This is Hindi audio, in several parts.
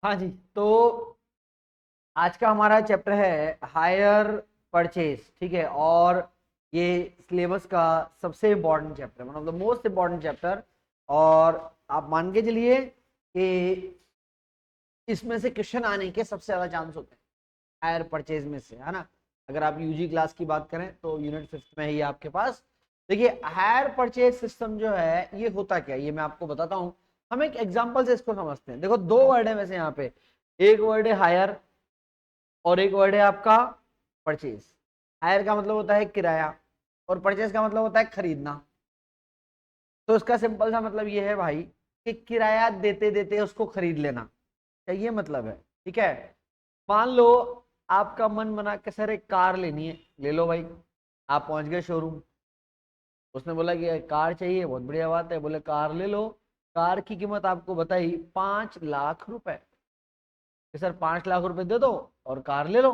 हाँ जी। तो आज का हमारा चैप्टर है हायर परचेज, ठीक है। और ये सिलेबस का सबसे important chapter, one of the most important chapter. और आप मान के चलिए कि इसमें से क्वेश्चन आने के सबसे ज्यादा चांस होते हैं हायर परचेज में से, है ना। अगर आप यूजी क्लास की बात करें तो यूनिट 5 में ही आपके पास देखिए हायर परचेज सिस्टम जो है ये होता क्या है, ये मैं आपको बताता हूँ। हम एक एग्जांपल से इसको समझते हैं। देखो दो वर्ड है वैसे यहाँ पे, एक वर्ड है हायर और एक वर्ड है आपका परचेज। हायर का मतलब होता है किराया और परचेज का मतलब होता है खरीदना। तो इसका सिंपल सा मतलब ये है भाई कि किराया देते देते उसको खरीद लेना, ये मतलब है, ठीक है। मान लो आपका मन बना के सर एक कार लेनी है, ले लो भाई। आप पहुंच गए शोरूम, उसने बोला कि कार चाहिए, बहुत बढ़िया बात है, बोले कार ले लो। कार की कीमत आपको बताई 5 लाख रुपए कि सर 5 लाख रुपए दे दो और कार ले लो।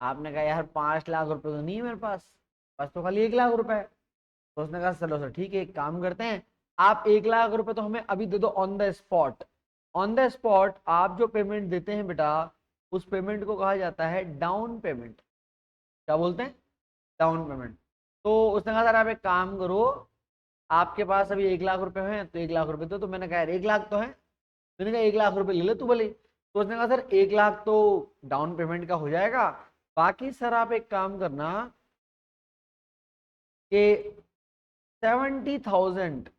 आपने कहा यार 5 लाख रुपए तो नहीं है मेरे पास, पास तो खाली 1 लाख रुपए है। तो उसने कहा चलो सर ठीक है, एक काम करते हैं, आप 1 लाख रुपए तो हमें अभी दे दो on the spot. On the spot आप जो पेमेंट देते हैं बेटा, उस पेमेंट को कहा जाता है डाउन पेमेंट। क्या बोलते हैं? Down payment. तो उसने कहा सर आप एक काम करो, आपके पास अभी 1 लाख रुपए हैं तो 1 लाख रुपए दो। तो मैंने कहा यार 1 लाख तो है, मैंने कहा 1 लाख रुपए ले ले तू भले। तो उसने कहा सर 1 लाख तो डाउन पेमेंट का हो जाएगा, बाकी सर आप एक काम करना कि 70,000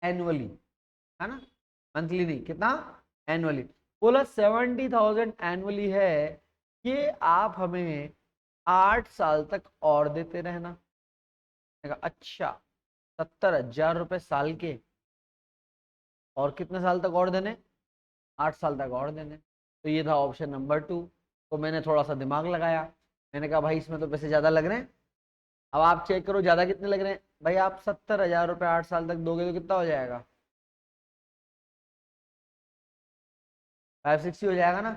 एनुअली, है ना, मंथली नहीं, कितना, एनुअली। बोला 70,000 एनुअली है, ये आप हमें 8 साल तक और देते रहना। मैंने कहा अच्छा, 70,000 रुपए साल के, और कितने साल तक और देने? 8 साल तक और देने। तो ये था ऑप्शन नंबर 2। तो मैंने थोड़ा सा दिमाग लगाया, मैंने कहा भाई इसमें तो पैसे ज्यादा लग रहे हैं। अब आप चेक करो ज्यादा कितने लग रहे हैं भाई। आप 70,000 रुपये 8 साल तक दोगे तो कितना हो जाएगा? 560 हो जाएगा ना।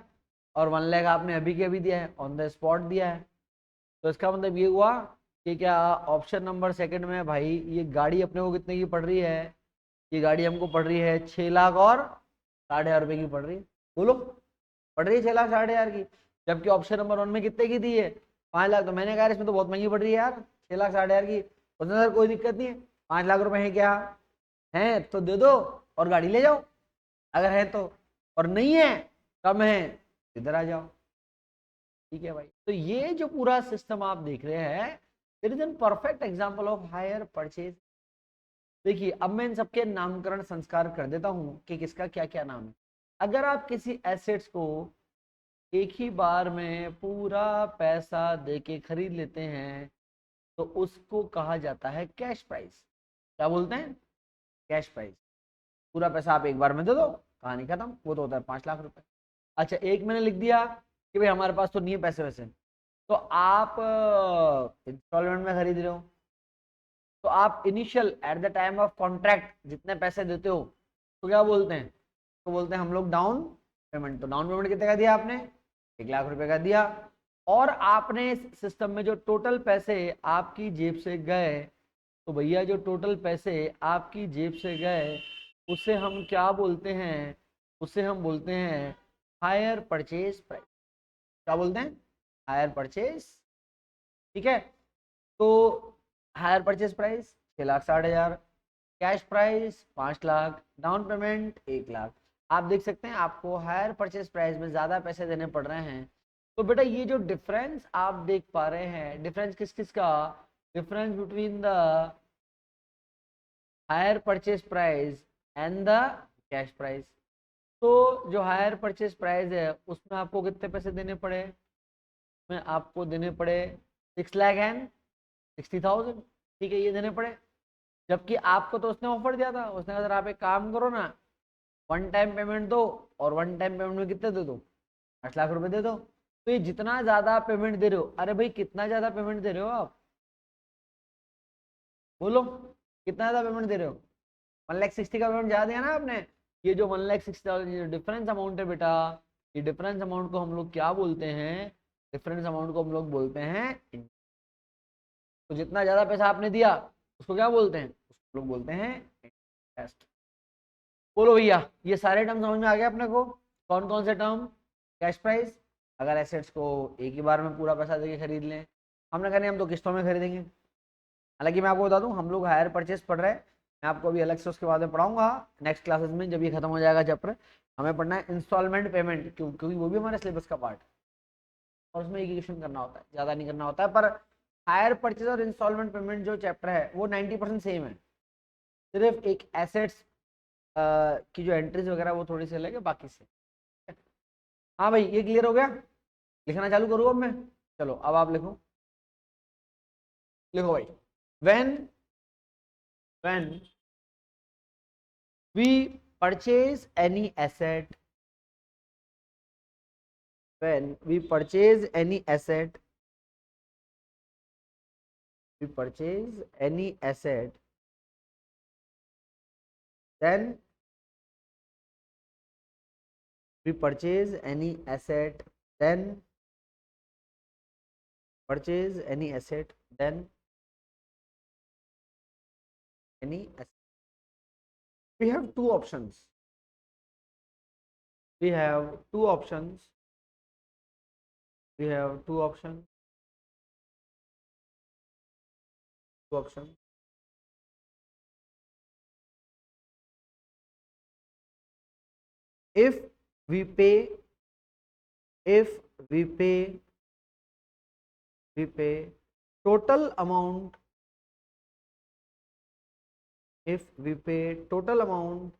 और 1 लाख आपने अभी के अभी दिया है, ऑन द स्पॉट दिया है। तो इसका मतलब ये हुआ कि क्या ऑप्शन नंबर सेकंड में भाई ये गाड़ी अपने को कितने की पड़ रही है? ये गाड़ी हमको पड़ रही है 6 लाख और 60,000 रुपए की पड़ रही है। बोलो, पड़ रही है 6 लाख 60,000 की। जबकि ऑप्शन नंबर 1 में कितने की दी है? 5 लाख। तो मैंने कहा इसमें तो बहुत महंगी पड़ रही है यार, 6 लाख 60,000 की। उसने सर कोई दिक्कत नहीं है, 5 लाख रुपए है क्या, है तो दे दो और गाड़ी ले जाओ अगर है तो, और नहीं है, कम है, इधर आ जाओ। ठीक है भाई। तो ये जो पूरा सिस्टम आप देख रहे हैं, it is an perfect example of hire purchase. देखिए अब मैं इन सबके नामकरण संस्कार कर देता हूं कि किसका क्या क्या नाम है। अगर आप किसी एसेट्स को एक ही बार में पूरा पैसा देके खरीद लेते हैं तो उसको कहा जाता है कैश प्राइस। क्या बोलते हैं? Cash price. पूरा पैसा आप एक बार में दे दो, कहानी खत्म, वो तो होता है 5 लाख रुपए। अच्छा एक मैंने लिख दिया कि भाई हमारे पास तो नहीं है पैसे वैसे, तो आप इंस्टॉलमेंट में खरीद रहे हो, तो आप initial at the time of contract जितने पैसे देते हो तो क्या बोलते हैं? तो बोलते हैं हम लोग डाउन पेमेंट। तो डाउन पेमेंट कितने का दिया आपने? 1 लाख रुपए का दिया। और आपने सिस्टम में जो टोटल पैसे आपकी जेब से गए, तो भैया जो टोटल पैसे आपकी जेब से गए उसे हम क्या बोलते हैं? उसे हम बोलते हैं हायर परचेज प्राइस। क्या बोलते हैं? Hire purchase. ठीक है। तो higher purchase price 6,60,000, cash price 5 lakh, down payment 1 lakh. आप देख सकते हैं आपको हायर परचेज प्राइस में ज्यादा पैसे देने पड़ रहे हैं। तो बेटा ये जो डिफरेंस आप देख पा रहे हैं, डिफरेंस किस किस का? Difference between the higher purchase price and the cash price. तो जो हायर परचेज प्राइस है उसमें आपको कितने पैसे देने पड़े? में आपको देने पड़े 6,60,000। ठीक है, ये देने पड़े। जबकि आपको तो उसने ऑफर दिया था, उसने कहा सर आप एक काम करो ना, वन टाइम पेमेंट दो और वन टाइम पेमेंट में कितने दे दो? 8 लाख रुपए दे दो। तो ये जितना ज्यादा पेमेंट दे रहे हो, अरे भाई कितना ज्यादा पेमेंट दे रहे हो आप? बोलो, कितना ज्यादा पेमेंट दे रहे हो? 1,60,000 का पेमेंट ज्यादा दिया ना आपने। ये जो 1,60,000 डिफरेंस अमाउंट है बेटा, ये डिफरेंस अमाउंट को हम लोग क्या बोलते हैं? डिफरेंस अमाउंट को हम लोग बोलते हैं तो जितना ज्यादा पैसा आपने दिया उसको क्या बोलते हैं? उसको लोग बोलते हैं इंटरेस्ट। बोलो भैया, ये सारे टर्म समझ में आ गए अपने को? कौन कौन से टर्म? कैश प्राइस, अगर एसेट्स को एक ही बार में पूरा पैसा देके खरीद लें। हमने कहा नहीं, हम तो किस्तों में खरीदेंगे। हालांकि मैं आपको बता दूं, हम लोग हायर परचेज पढ़ रहे हैं, मैं आपको अभी अलग से उसके बाद में पढ़ाऊंगा नेक्स्ट क्लासेस में, जब ये खत्म हो जाएगा चैप्टर। हमें पढ़ना है इंस्टॉलमेंट पेमेंट, क्योंकि वो भी हमारे सिलेबस का पार्ट है और उसमें एग्जीक्यूशन करना होता है, ज़्यादा नहीं करना होता है। पर हायर परचेज और इंस्टॉलमेंट पेमेंट जो चैप्टर है वो 90% सेम है, सिर्फ एक एसेट्स की जो एंट्रीज वगैरह वो थोड़ी सी अलग है बाकी से। हाँ भाई, ये क्लियर हो गया? लिखना चालू करूँ अब मैं? चलो अब आप लिखो, लिखो भाई। when we purchase any asset, when we purchase any asset, we purchase any asset, then we purchase any asset, then purchase any asset, then any asset. We have two options. We have two options. We have two options. Two options. If we pay, if we pay, we pay total amount, if we pay total amount,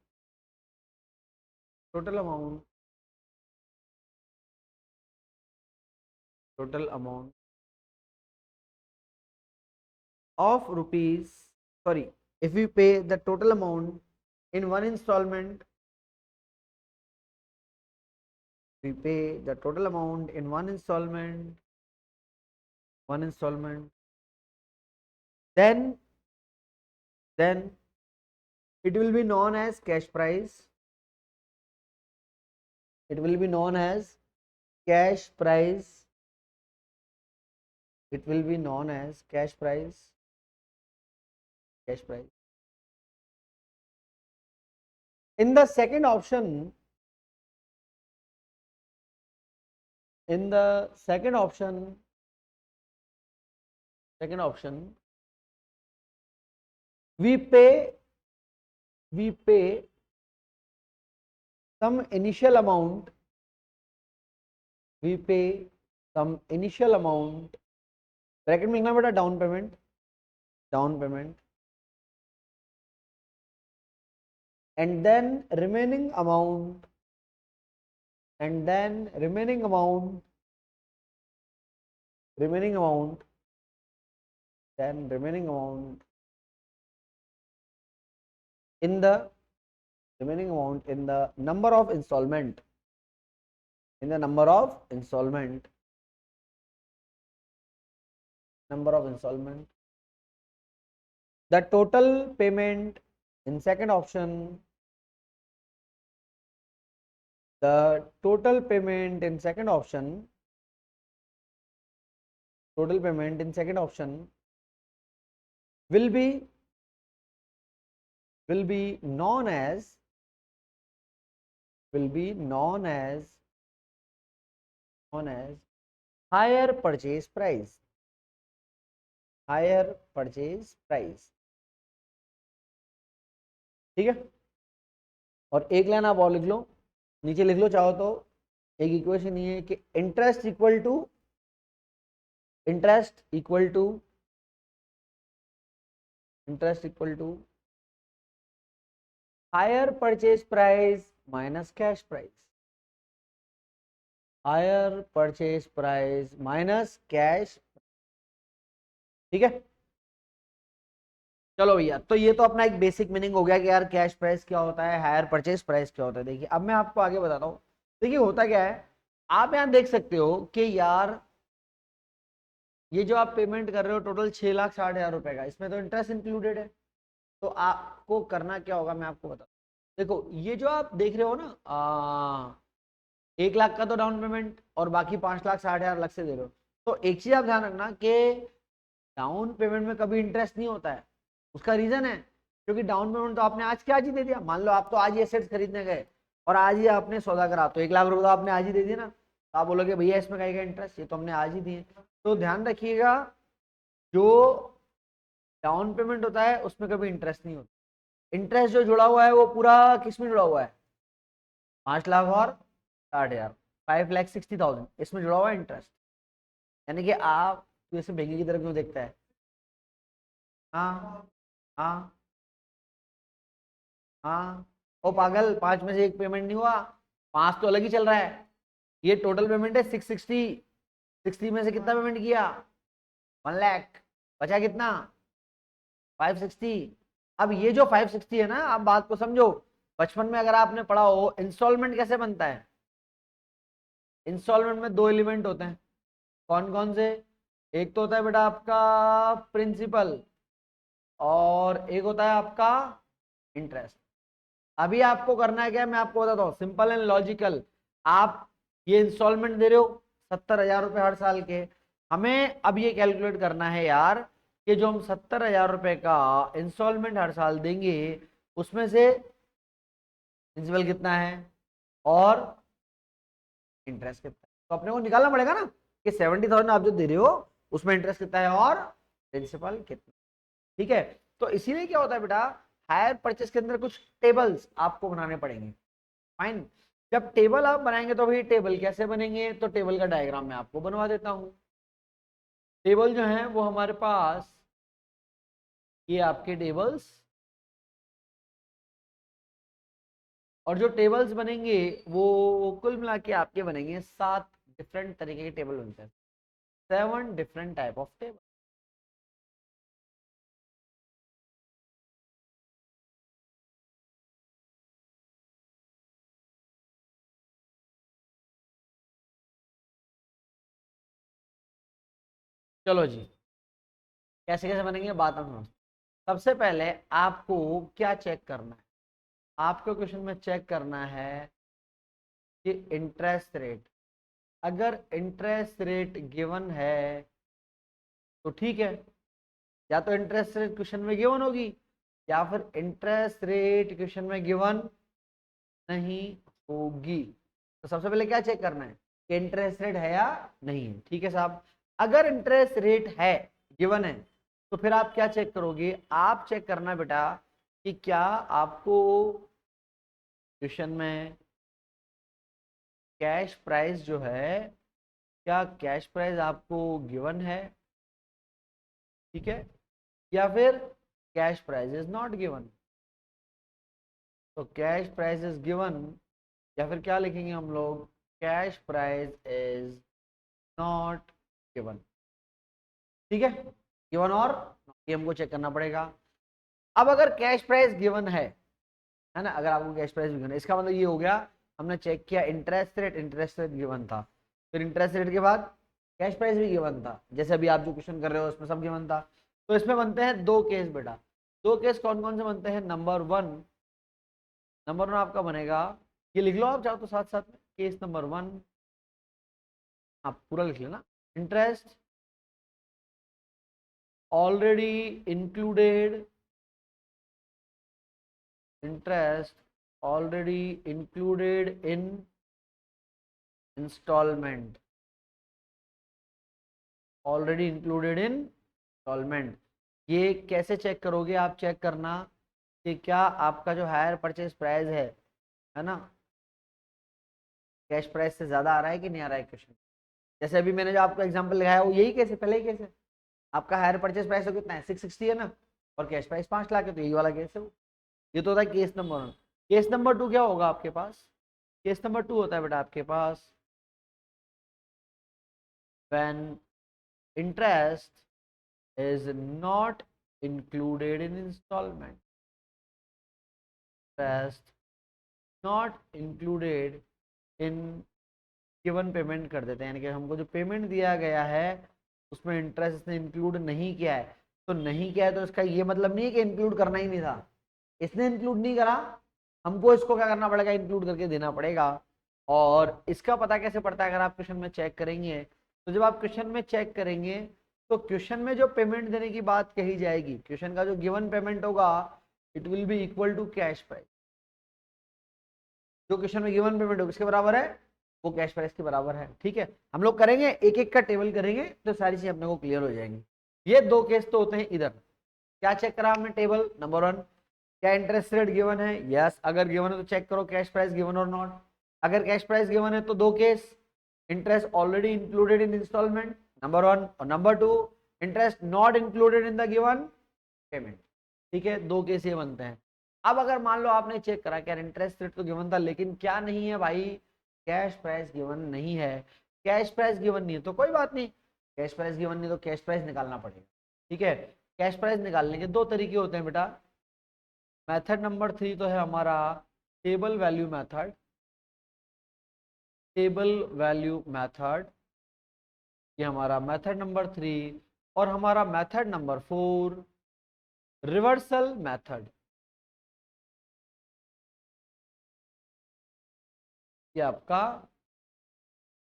total amount, total amount of rupees, sorry, if we pay the total amount in one installment, we pay the total amount in one installment, then it will be known as cash price. It will be known as cash price. It will be known as cash price. Cash price. In the second option, in the second option, we pay some initial amount, we pay some initial amount, bracket में लिखना बेटा down payment, down payment, and then remaining amount, and then remaining amount, remaining amount, then remaining amount in the remaining amount in the number of installment, in the number of installment, number of installment, the total payment in second option, the total payment in second option, total payment in second option will be known as, will be known as higher purchase price, higher purchase price. ठीक है, और एक लाइन आप और लिख लो, नीचे लिख लो चाहो तो, एक इक्वेशन ये है कि interest equal to, interest equal to, interest equal to hire purchase price minus cash price, hire purchase price minus cash. ठीक है, चलो भैया, तो ये तो अपना एक बेसिक मीनिंग हो गया कि यार कैश प्राइस क्या होता है, हायर परचेज प्राइस क्या होता है। देखिए अब मैं आपको आगे बताता हूँ। देखिए होता क्या है, आप यहाँ देख सकते हो कि यार ये जो आप पेमेंट कर रहे हो टोटल 6,60,000 रुपए का, इसमें तो इंटरेस्ट इंक्लूडेड है। तो आपको करना क्या होगा मैं आपको बता, देखो ये जो आप देख रहे हो ना 1 लाख का तो डाउन पेमेंट और बाकी 5,60,000 अलग से दे रहे हो। तो एक चीज आप ध्यान रखना कि डाउन पेमेंट में कभी इंटरेस्ट नहीं होता है। उसका रीजन है क्योंकि डाउन पेमेंट तो आपने आज के आज ही दे दिया। मान लो आप तो आज ही एसेट्स खरीदने गए, और आज ही आपने सौदा करा, तो 1 लाख रुपए तो आपने आज ही दे दिए ना, तो आप बोलोगे भैया इसमें कहीं का इंटरेस्ट, ये तो हमने आज ही दिए। तो ध्यान रखिएगा, जो डाउन पेमेंट होता है उसमें कभी इंटरेस्ट नहीं होता। इंटरेस्ट जो जुड़ा हुआ है वो पूरा किस में जुड़ा हुआ है, 5 लाख और 60,000, 5,60,000 इसमें जुड़ा हुआ है इंटरेस्ट। यानी कि आप तो ऐसे बेंगे की तरफ क्यों देखता है? हाँ हाँ हाँ। ओ पागल, 5 में से 1 पेमेंट नहीं हुआ, 5 तो अलग ही चल रहा है। ये टोटल पेमेंट है 660, 60 में से कितना पेमेंट किया, 1 लाख, बचा कितना, 560। अब ये जो 560 है ना, आप बात को समझो, बचपन में अगर आपने पढ़ा हो इंस्टॉलमेंट कैसे बनता है, इंस्टॉलमेंट में 2 एलिमेंट होते हैं, कौन कौन से, एक तो होता है बेटा आपका प्रिंसिपल, और एक होता है आपका इंटरेस्ट। अभी आपको करना है क्या, मैं आपको बताता हूँ, सिंपल एंड लॉजिकल। आप ये इंस्टॉलमेंट दे रहे हो 70,000 रुपए हर साल के, हमें अब ये कैलकुलेट करना है यार कि जो हम 70,000 रुपए का इंस्टॉलमेंट हर साल देंगे, उसमें से प्रिंसिपल कितना है और इंटरेस्ट कितना है। तो अपने को निकालना पड़ेगा ना कि 70,000 आप जो दे रहे हो उसमें इंटरेस्ट कितना है और प्रिंसिपल कितना। ठीक है, तो इसीलिए क्या होता है बेटा, हायर परचेस के अंदर कुछ टेबल्स आपको बनाने पड़ेंगे। फाइन, जब टेबल आप बनाएंगे तो भाई टेबल कैसे बनेंगे, तो टेबल का डायग्राम मैं आपको बनवा देता हूं। टेबल जो है वो हमारे पास, ये आपके टेबल्स, और जो टेबल्स बनेंगे वो कुल मिला के आपके बनेंगे 7 डिफरेंट तरीके के टेबल बनते हैं, 7 डिफरेंट टाइप ऑफ टेबल। चलो जी, कैसे कैसे बनेंगे बात हम समझते हैं। सबसे पहले आपको क्या चेक करना है, आपको क्वेश्चन में चेक करना है कि इंटरेस्ट रेट, अगर इंटरेस्ट रेट गिवन है तो ठीक है, या तो इंटरेस्ट रेट क्वेश्चन में गिवन होगी, या फिर इंटरेस्ट रेट क्वेश्चन में गिवन नहीं होगी। तो सबसे पहले क्या चेक करना है कि इंटरेस्ट रेट है या नहीं है। ठीक है साहब, अगर इंटरेस्ट रेट है, गिवन है, तो फिर आप क्या चेक करोगे, आप चेक करना बेटा कि क्या आपको क्वेश्चन में कैश प्राइस जो है, क्या कैश प्राइस आपको गिवन है, ठीक है, या फिर cash price is not given. तो कैश प्राइस इज गिवन, या फिर क्या लिखेंगे हम लोग, cash price is not given. ठीक है, गिवन और ये हमको चेक करना पड़ेगा। अब अगर कैश प्राइस गिवन है ना, अगर आपको कैश प्राइस गिवन है, इसका मतलब ये हो गया हमने चेक किया interest rate, interest rate given था, फिर इंटरेस्ट रेट के बाद कैश प्राइस भी गिवन था, जैसे अभी आप जो क्वेश्चन कर रहे हो उसमें सब गिवन था। तो इसमें बनते हैं 2 केस बेटा। 2 केस कौन कौन से बनते हैं, नंबर वन आपका बनेगा, ये लिख लो आप चाहो तो साथ साथ में, केस नंबर 1 आप पूरा लिख लेना, interest already included, interest already included in installment, already included in installment। ये कैसे चेक करोगे, आप चेक करना कि क्या आपका जो हायर परचेज प्राइस है ना, कैश प्राइस से ज्यादा आ रहा है कि नहीं आ रहा है क्वेश्चन। जैसे अभी मैंने जो आपको एग्जांपल लगाया वो यही केस है, पहले ही केस है, आपका हायर परचेज प्राइस तो कितना है 660 है ना, और कैश प्राइस 5 लाख है, तो यही वाला केस है वो। ये तो होता है केस नंबर 1। केस नंबर 2 क्या होगा आपके पास, केस नंबर 2 होता है बेटा आपके पास when interest is not included in installment, interest not included in given payment कर देते हैं, यानी कि हमको जो पेमेंट दिया गया है उसमें इंटरेस्ट इसने इंक्लूड नहीं किया है। तो नहीं किया है तो इसका ये मतलब नहीं है कि इंक्लूड करना ही नहीं था, इसने इंक्लूड नहीं करा, हमको इसको क्या करना पड़ेगा, इंक्लूड करके देना पड़ेगा। और इसका पता कैसे पड़ता है, अगर आप क्वेश्चन में चेक करेंगे, तो जब आप क्वेश्चन में चेक करेंगे तो क्वेश्चन में जो पेमेंट देने की बात कही जाएगी, क्वेश्चन का जो गिवन पेमेंट होगा, it will be equal to cash price. जो क्वेश्चन में गिवन पेमेंट हो किसके बराबर है, वो कैश प्राइस के बराबर है। ठीक है, हम लोग करेंगे एक एक का टेबल करेंगे तो सारी चीजें अपने को क्लियर हो जाएंगी। ये दो केस तो होते हैं इधर। क्या चेक करा हमने टेबल नंबर 1, क्या इंटरेस्ट रेट गिवन है, यस अगर गिवन है तो चेक करो कैश प्राइस गिवन और नॉट। अगर कैश प्राइस गिवन है तो दो case, interest already included in instalment number 1 और number 2 interest not included in the given payment. ठीक है, दो केस ये बनते हैं। अब अगर मान लो आपने चेक करा कि इंटरेस्ट रेट तो गिवन था लेकिन क्या नहीं है भाई, कैश प्राइस गिवन नहीं है। कैश प्राइस गिवन नहीं है तो कोई बात नहीं, कैश प्राइस गिवन नहीं तो कैश प्राइस निकालना पड़ेगा। ठीक है, कैश प्राइस निकालने के दो तरीके होते हैं बेटा। मेथड नंबर 3 तो है हमारा table value method, table value method, ये हमारा मेथड नंबर 3। और हमारा मेथड नंबर 4 रिवर्सल मेथड, ये आपका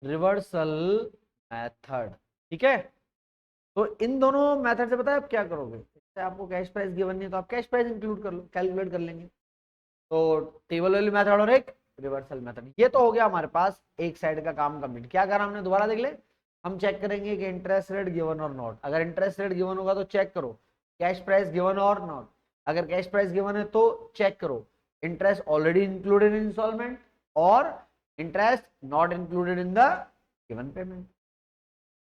रिवर्सल मेथड। ठीक है, तो इन दोनों मेथड से पता है आप क्या करोगे, जैसे आपको कैश प्राइस गिवन नहीं है तो आप कैश प्राइस इंक्लूड कर लो, कैलकुलेट कर लेंगे। तो टेबल वैल्यू मेथड और एक रिवर्सल मेथड, ये तो हो गया हमारे पास एक साइड का काम कंप्लीट। क्या करा हमने दोबारा देख ले, हम चेक करेंगे कि इंटरेस्ट रेट गिवन और नॉट। अगर इंटरेस्ट रेट गिवन होगा तो चेक करो कैश प्राइस गिवन और नॉट। अगर कैश प्राइस गिवन है तो चेक करो interest already included in instalment और interest not included in the given payment.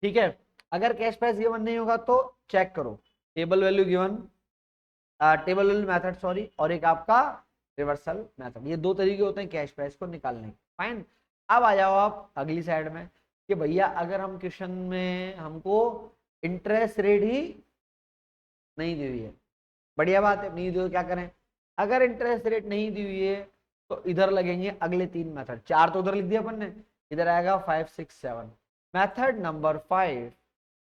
ठीक है, अगर कैश प्राइस गिवन नहीं होगा तो चेक करो table value given, table value method sorry, और एक आपका रिवर्सल मेथड। ये दो तरीके होते हैं कैश प्राइस को निकालने के। फाइन, अब आ जाओ आप अगली साइड में कि भैया अगर हम क्वेश्चन में हमको इंटरेस्ट रेट ही नहीं दी हुई है, बढ़िया बात है, नहीं दी हुई क्या करें। अगर इंटरेस्ट रेट नहीं दी हुई है तो इधर लगेंगे अगले तीन मेथड, चार तो उधर लिख दिया अपन ने, इधर आएगा 5 6 7। मेथड नंबर 5,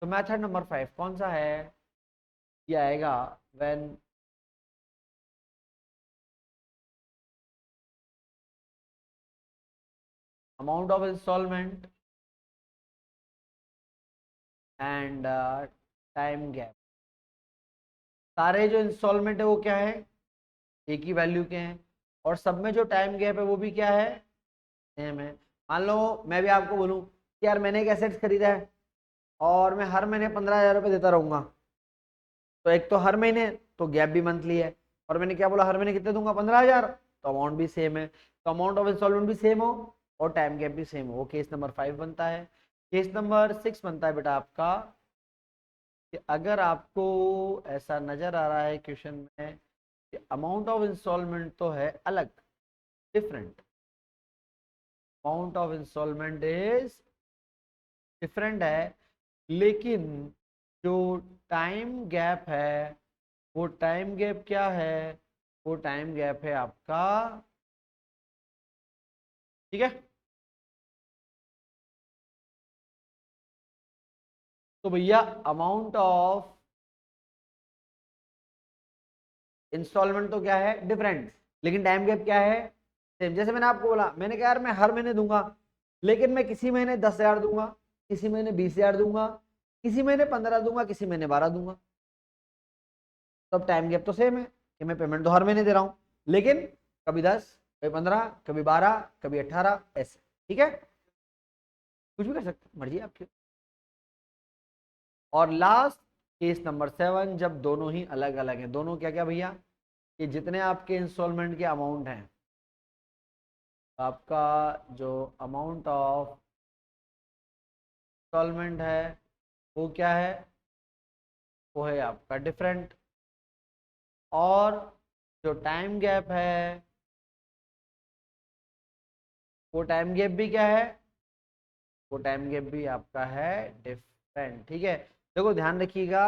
तो मेथड नंबर 5 कौन सा है, ये आएगा when amount of instalment and time gap. सारे जो इंस्टॉलमेंट है वो क्या है, एक ही वैल्यू के हैं, और सब में जो टाइम गैप है वो भी क्या है, सेम है। मान लो मैं भी आपको बोलूं कि यार मैंने एक एसेट खरीदा है और मैं हर महीने 15,000 रुपये देता रहूंगा, तो एक तो हर महीने तो गैप भी मंथली है, और मैंने क्या बोला हर महीने कितने दूंगा 15,000, तो अमाउंट भी सेम है, तो अमाउंट ऑफ इंस्टॉलमेंट भी सेम हो और टाइम गैप भी सेम हो, वो केस नंबर 5 बनता है। केस नंबर 6 बनता है बेटा आपका कि अगर आपको ऐसा नजर आ रहा है क्वेश्चन में कि अमाउंट ऑफ इंस्टॉलमेंट तो है अलग, different, amount of instalment is different है, लेकिन जो टाइम गैप है वो टाइम गैप क्या है, वो टाइम गैप है आपका, ठीक है। तो भैया अमाउंट ऑफ इंस्टॉलमेंट तो क्या है डिफरेंट, लेकिन टाइम गैप क्या है सेम। जैसे मैंने आपको बोला, मैंने कहा यार मैं हर महीने दूंगा, लेकिन मैं किसी महीने 10,000 दूंगा, किसी महीने 20,000 दूंगा, किसी महीने 15 दूंगा, किसी महीने 12 दूंगा, तो अब टाइम गैप तो सेम है कि मैं पेमेंट तो हर महीने दे रहा हूं, लेकिन कभी 10, कभी 15, कभी 12, कभी 18 ऐसे। ठीक है, कुछ भी कर सकते मर्जी आपकी। और लास्ट केस नंबर 7, जब दोनों ही अलग अलग हैं, दोनों क्या क्या भैया, कि जितने आपके इंस्टॉलमेंट के अमाउंट हैं, आपका जो अमाउंट ऑफ इंस्टॉलमेंट है वो क्या है, वो है आपका डिफरेंट, और जो टाइम गैप है वो टाइम गैप भी क्या है, वो टाइम गैप भी आपका है डिफरेंट। ठीक है, देखो ध्यान रखिएगा,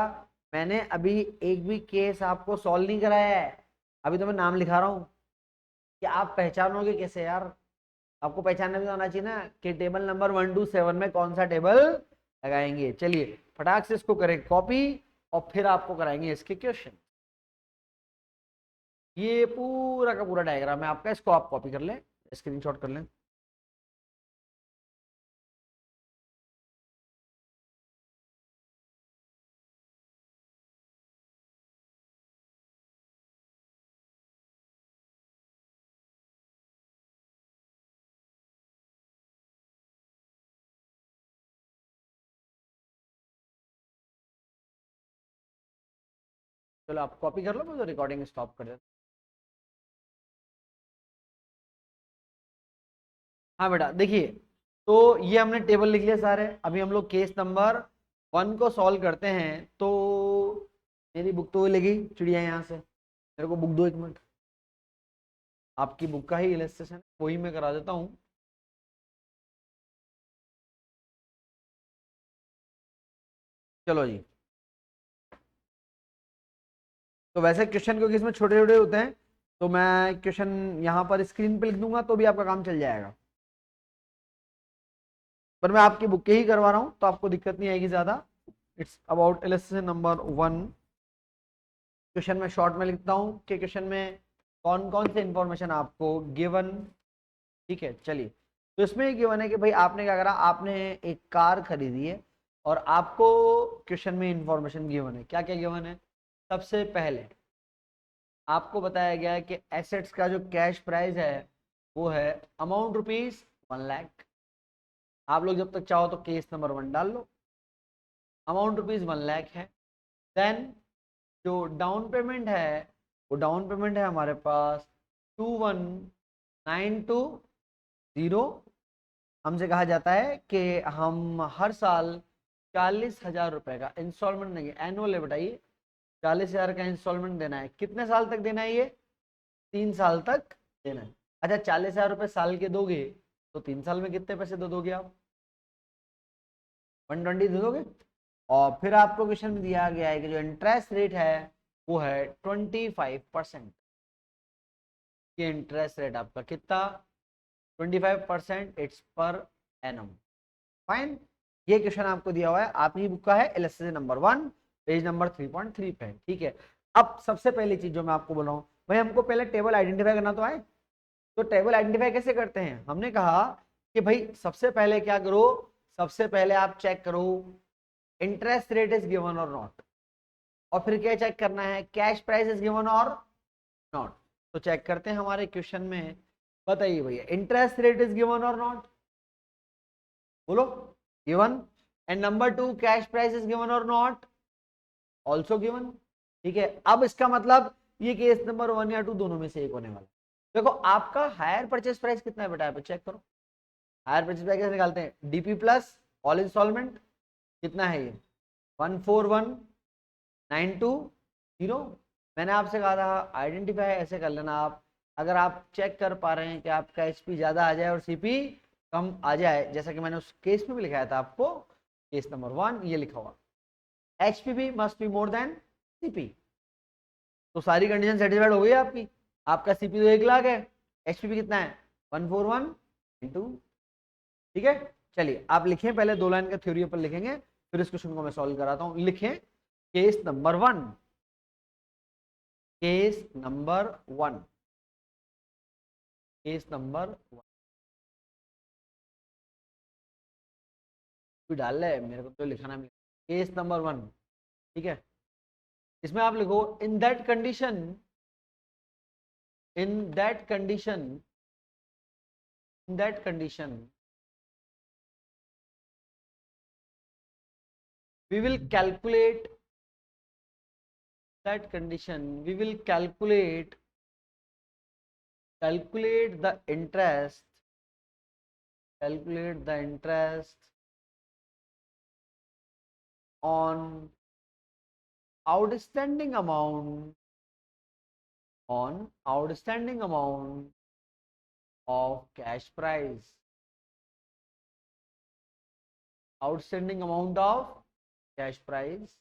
मैंने अभी एक भी केस आपको सॉल्व नहीं कराया है, अभी तो मैं नाम लिखा रहा हूँ कि आप पहचानोगे कैसे यार। आपको पहचानना भी तो आना चाहिए ना कि टेबल नंबर 1 to 7 में कौन सा टेबल लगाएंगे। चलिए फटाक से इसको करें कॉपी, और फिर आपको कराएंगे इसके क्वेश्चन। ये पूरा का पूरा डायग्राम है आपका, इसको आप कॉपी कर लें, स्क्रीनशॉट कर लें। चलो आप कॉपी कर लो, मैं तो रिकॉर्डिंग स्टॉप कर देता हूँ। हाँ बेटा देखिए, तो ये हमने टेबल लिख लिया सारे। अभी हम लोग केस नंबर 1 को सॉल्व करते हैं। तो मेरी बुक तो लगी चिड़िया यहाँ से, मेरे को बुक दो 1 मिनट। आपकी बुक का ही इलस्ट्रेशन वही मैं करा देता हूँ। चलो जी। तो वैसे क्वेश्चन क्योंकि इसमें छोटे छोटे होते हैं, तो मैं क्वेश्चन यहाँ पर स्क्रीन पे लिख दूंगा तो भी आपका काम चल जाएगा। पर मैं आपकी बुक के ही करवा रहा हूँ तो आपको दिक्कत नहीं आएगी ज्यादा। It's about illustration number 1। Question में शॉर्ट में लिखता हूँ कि क्वेश्चन में कौन कौन से इंफॉर्मेशन आपको गिवन। ठीक है चलिए। तो इसमें गिवन है कि भाई आपने क्या करा, आपने एक कार खरीदी है और आपको क्वेश्चन में इंफॉर्मेशन गिवन है। क्या क्या गिवन है? सबसे पहले आपको बताया गया है कि एसेट्स का जो कैश प्राइस है वो है अमाउंट ₹1,00,000। आप लोग जब तक चाहो तो केस नंबर 1 डाल लो। अमाउंट ₹1,00,000 है। देन जो डाउन पेमेंट है, वो डाउन पेमेंट है हमारे पास 21,920। हमसे कहा जाता है कि हम हर साल 40,000 रुपए का इंस्टॉलमेंट देंगे। एनुअल है बताइए, 40,000 का इंस्टॉलमेंट देना है। कितने साल तक देना है ये? 3 साल तक देना है। अच्छा 40,000 रुपए साल के दोगे तो 3 साल में कितने पैसे दे दोगे आप? 120 दे दोगे। और फिर आपको क्वेश्चन में दिया गया है कि जो इंटरेस्ट रेट है वो है 25%। ये इंटरेस्ट रेट आपका कितना? 25%। It's per annum. फाइन। ये क्वेश्चन आपको दिया हुआ है, आपकी बुक का है इलस्ट्रेशन नंबर 1, पेज नंबर 3.3 पे। ठीक है। अब सबसे पहली चीज जो मैं आपको बोल रहा हूँ, भाई हमको पहले टेबल आइडेंटिफाई करना तो आए। तो टेबल आइडेंटिफाई कैसे करते हैं? हमने कहा कि भाई सबसे पहले क्या करो, सबसे पहले आप चेक करो इंटरेस्ट रेट इज गिवन और नॉट। और फिर क्या चेक करना है? कैश प्राइस इज गिवन और नॉट। तो चेक करते हैं हमारे क्वेश्चन में। बताइए भैया, इंटरेस्ट रेट इज गिवन और नॉट? बोलो। Given. And number 2, cash price is given और नॉट? Also given. ठीक है। अब इसका मतलब ये केस नंबर 1 या 2 दोनों में से एक होने वाला। देखो आपका हायर परचेस प्राइस कितना है बेटा, चेक करो। हायर परचेस प्राइस कैसे निकालते हैं? DP plus all instalment. कितना है ये? 141,920। मैंने आपसे कहा था आइडेंटिफाई ऐसे कर लेना आप, अगर आप चेक कर पा रहे हैं कि आपका एचपी ज्यादा आ जाए और सीपी कम आ जाए, जैसा कि मैंने उस केस में भी लिखाया था आपको, केस नंबर 1 ये लिखा हुआ, HPB must be more than CP. तो सारी कंडीशन सेटिस्फाइड हो गई आपकी। आपका सीपी तो 1,00,000 है, एचपीबी कितना है? 141 × ठीक है। चलिए आप लिखें, पहले 2 लाइन का थ्योरी पर लिखेंगे, फिर इस क्वेश्चन को मैं सॉल्व कराता हूं। लिखें case number 1। Case number 1। Case number 1 कोई डाल रहा है, मेरे को तो लिखाना है। Case number 1। ठीक है। इसमें आप लिखो in that condition, in that condition, in that condition we will calculate, that condition we will calculate the interest, calculate the interest on outstanding amount, on outstanding amount of cash price, outstanding amount of cash price,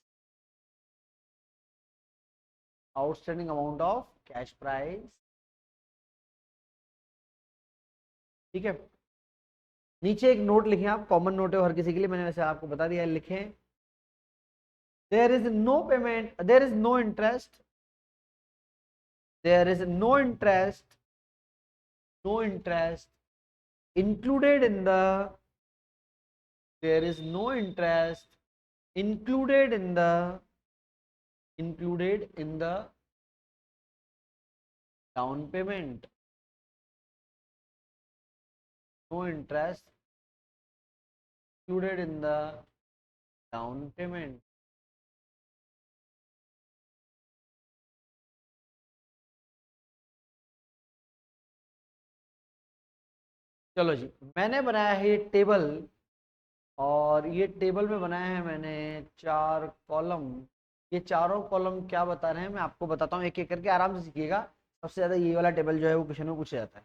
outstanding amount of cash price। ठीक है। नीचे एक नोट लिखें आप, कॉमन नोट है हर किसी के लिए, मैंने वैसे आपको बता दिया है, लिखें there is no payment, there is no interest, there is no interest, no interest included in the, there is no interest included in the, included in the down payment, no interest included in the down payment। चलो जी, मैंने बनाया है ये टेबल, और ये टेबल में बनाया है मैंने 4 कॉलम। ये चारों कॉलम क्या बता रहे हैं मैं आपको बताता हूँ, एक एक करके आराम से सीखिएगा। सबसे ज़्यादा ये वाला टेबल जो है वो क्वेश्चन में पूछा जाता है।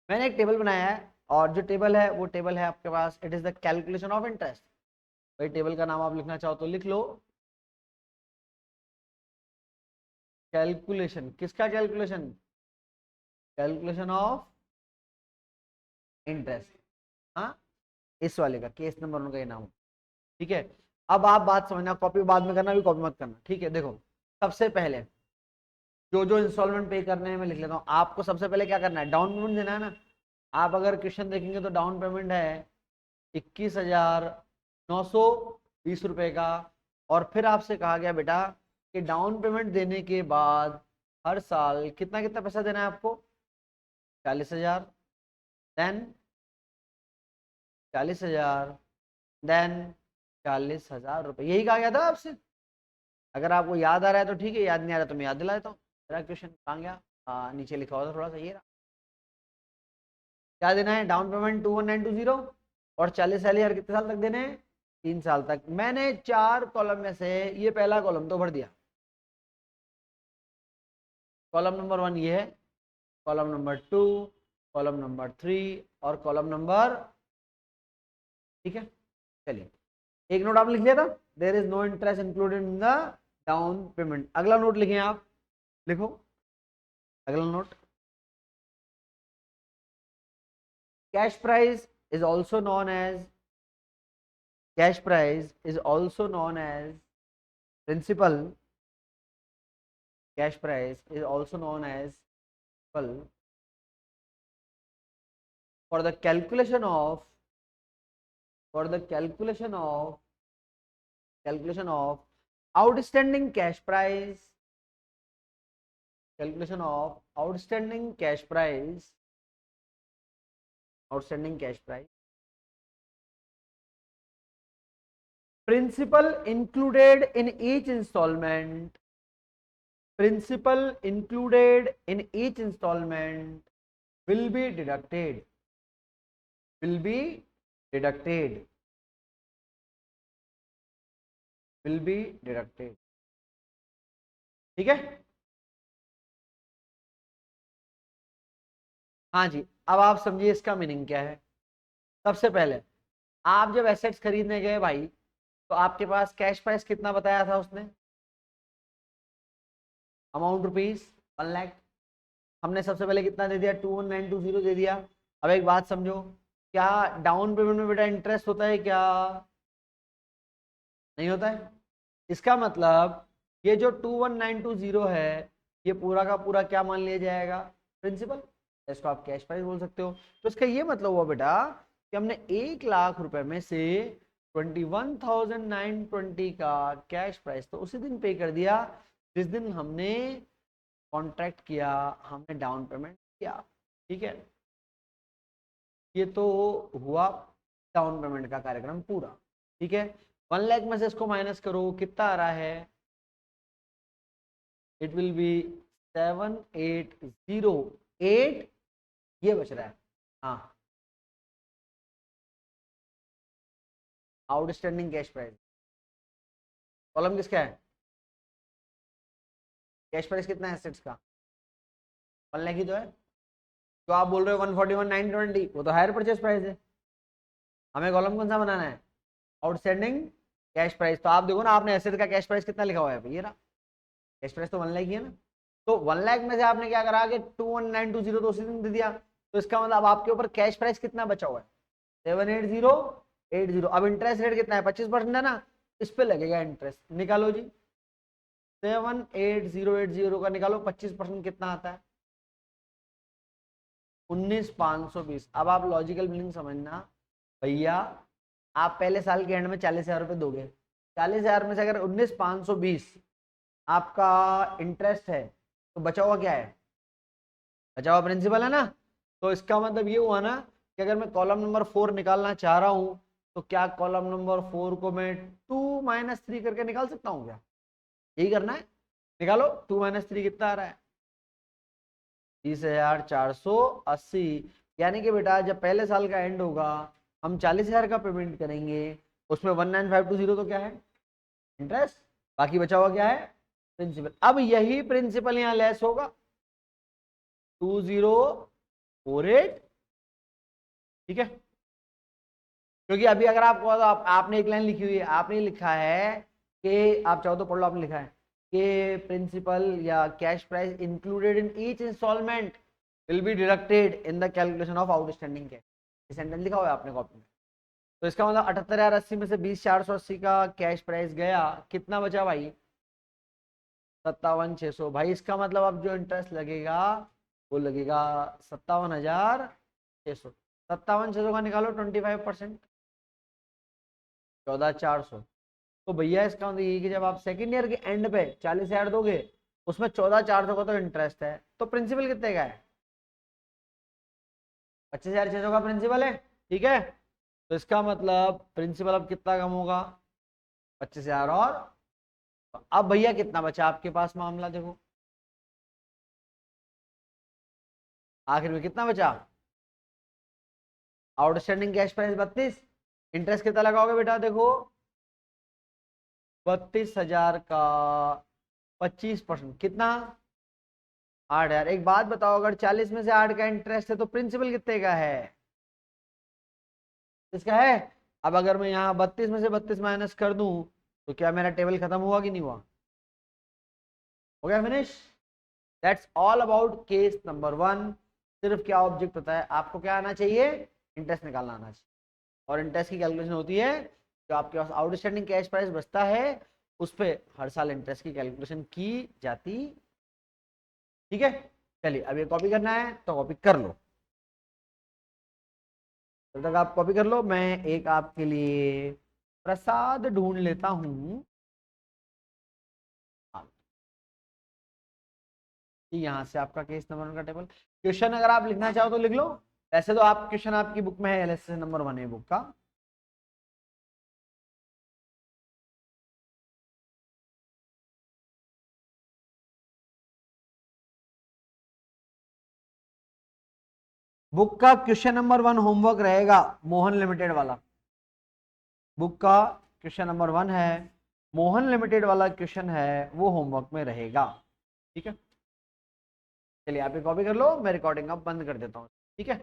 मैंने एक टेबल बनाया है, और जो टेबल है वो टेबल है आपके पास, it is the calculation of interest. भाई टेबल का नाम आप लिखना चाहो तो लिख लो, कैलकुलेशन। किसका कैलकुलेशन? Calculation of interest. हाँ, इस वाले का, केस नंबर उनका ये नाम। ठीक है, अब आप बात समझना, कॉपी बाद में करना, भी कॉपी मत करना, ठीक है। देखो, सबसे पहले जो जो इंस्टॉलमेंट पे करने हैं मैं लिख लेता हूँ। आपको सबसे पहले क्या करना है, डाउन पेमेंट देना है ना। आप अगर क्वेश्चन देखेंगे तो डाउन पेमेंट है 21,920 रुपए का। और फिर आपसे कहा गया बेटा कि डाउन पेमेंट देने के बाद हर साल कितना कितना पैसा देना है आपको, 40,000, देन 40,000, देन 40,000 रुपये, यही कहा गया था आपसे। अगर आपको याद आ रहा है तो ठीक है, याद नहीं आ रहा तो मैं याद दिला देता हूँ। मेरा क्वेश्चन कहाँ गया, नीचे लिखा हुआ था थोड़ा सा, ये रहा। क्या देना है, डाउन पेमेंट 21,920, और 40,000 कितने साल तक देने हैं, 3 साल तक। मैंने 4 कॉलम में से ये पहला कॉलम तो भर दिया। कॉलम नंबर 1 ये है, कॉलम नंबर 2, कॉलम नंबर 3, और कॉलम नंबर, ठीक है। चलिए, एक नोट आप लिख लिया था, there is no interest included in the down payment. अगला नोट लिखें आप, लिखो अगला note. Cash price is also known as, cash price is also known as principal. Cash price is also known as principal for the calculation of, for the calculation of outstanding cash price, calculation of outstanding cash price, outstanding cash price, principal included in each installment, principal included in each installment will be deducted, will be deducted, will be deducted। ठीक है, हाँ जी। अब आप समझिए इसका मीनिंग क्या है। सबसे पहले आप जब एसेट्स खरीदने गए भाई, तो आपके पास कैश प्राइस कितना बताया था उसने, अमाउंट रुपीज 1 लाख। हमने सबसे पहले कितना दे दिया, 21,920 दे दिया। अब एक बात समझो, क्या डाउन पेमेंट में बेटा इंटरेस्ट होता है क्या, नहीं होता है। इसका मतलब ये जो 21,920 है, ये पूरा का पूरा क्या मान लिया जाएगा, प्रिंसिपल। इसको आप कैश प्राइस बोल सकते हो। तो इसका ये मतलब हुआ बेटा कि हमने 1 लाख रुपए में से 21,920 का कैश प्राइस तो उसी दिन पे कर दिया जिस दिन हमने कॉन्ट्रैक्ट किया, हमने डाउन पेमेंट किया। ठीक है, ये तो हुआ डाउन पेमेंट का कार्यक्रम पूरा। ठीक है, 1 लाख में से इसको माइनस करो, कितना आ रहा है, इट विल बी 7,808, ये बच रहा है। हाँ, आउटस्टैंडिंग कैश प्राइस, कॉलम किसका है, कैश प्राइस कितना है एसेट्स का, 1 लाख ही तो है। तो आप बोल रहे हो 141,920, वो तो हायर परचेज प्राइस है। हमें कॉलम कौन सा बनाना है, आउटस्टैंडिंग कैश प्राइस। तो आप देखो ना, आपने एसेट का कैश प्राइस कितना लिखा हुआ है, ये ना कैश प्राइस तो 1 लाख ही है ना। तो 1 लाख में से आपने क्या करा कि 21,920 तो उसी दिन दे दिया। तो इसका मतलब आपके ऊपर कैश प्राइस कितना बचा हुआ है, 7,808। अब इंटरेस्ट रेट कितना है, 25% है ना, इस पे लगेगा इंटरेस्ट। निकालो जी, 7,808 का निकालो, 25% कितना आता है, 19,520। अब आप लॉजिकल मीनिंग समझना भैया, आप पहले साल के एंड में 40,000 रुपये दोगे, 40,000 में से अगर 19,520 आपका इंटरेस्ट है, तो बचा हुआ क्या है, बचा हुआ प्रिंसिपल है ना। तो इसका मतलब ये हुआ ना कि अगर मैं कॉलम नंबर 4 निकालना चाह रहा हूं, तो क्या कॉलम नंबर 4 को मैं 2 - 3 करके निकाल सकता हूं क्या, यही करना है। निकालो, 2 - 3 कितना आ रहा है, 30,480। यानी कि बेटा जब पहले साल का एंड होगा हम 40,000 का पेमेंट करेंगे, उसमें 19,520 तो क्या है, इंटरेस्ट, बाकी बचा हुआ क्या है, प्रिंसिपल। अब यही प्रिंसिपल यहां लेस होगा 2048, ठीक है। क्योंकि अभी अगर आपको आपने एक लाइन लिखी हुई है, आपने लिखा है कि आप चाहो तो पढ़ लो, आपने लिखा है कि प्रिंसिपल या cash price included in each instalment will be deducted in the calculation of outstanding cash. ये सेंटेंस लिखा हुआ है आपने कॉपी में। तो इसका मतलब 78,080 में से 20,480 का कैश प्राइस गया, कितना बचा भाई, 57,600। भाई इसका मतलब अब जो इंटरेस्ट लगेगा वो लगेगा 57,600। 57,600 का निकालो 25%, 14,400। तो भैया इसका मतलब ये कि जब आप सेकेंड ईयर के एंड पे 40,000 दोगे, उसमें 14,400 का तो इंटरेस्ट है, तो प्रिंसिपल कितने का है, 25,600 का प्रिंसिपल है, ठीक है। तो इसका मतलब प्रिंसिपल अब कितना कम होगा, 25,000 और, अब भैया कितना बचा आपके पास मामला देखो, आखिर में कितना बचा, आउटस्टैंडिंग कैश प्राइस 32, इंटरेस्ट कितना लगाओगे बेटा देखो, 32,000 का 25%, कितना, 8,000। एक बात बताओ, अगर 40 में से 8 का इंटरेस्ट है तो प्रिंसिपल कितने का है, इसका है। अब अगर मैं यहाँ 32 में से 32 माइनस कर दूं तो क्या मेरा टेबल खत्म हुआ कि नहीं हुआ, हो गया finish. That's all about case number 1। सिर्फ क्या ऑब्जेक्ट होता है, आपको क्या आना चाहिए, इंटरेस्ट निकालना आना चाहिए। और इंटरेस्ट की कैलकुलेशन होती है, जो आपके पास आउटस्टैंडिंग कैश प्राइस बचता है उस पर हर साल इंटरेस्ट की कैलकुलेशन की जाती, ठीक है। चलिए अब ये कॉपी करना है तो कॉपी कर लो, जब तक आप कॉपी कर लो मैं एक आपके लिए प्रसाद ढूंढ लेता हूं। यहाँ से आपका केस नंबर 1 का टेबल, क्वेश्चन अगर आप लिखना चाहो तो लिख लो, वैसे तो आप क्वेश्चन आपकी बुक में है, एलएसएस नंबर 1 है बुक का। बुक का क्वेश्चन नंबर 1 होमवर्क रहेगा, मोहन लिमिटेड वाला, बुक का क्वेश्चन नंबर 1 है, मोहन लिमिटेड वाला क्वेश्चन है, वो होमवर्क में रहेगा, ठीक है। चलिए आप ये कॉपी कर लो, मैं रिकॉर्डिंग अब बंद कर देता हूँ, ठीक है।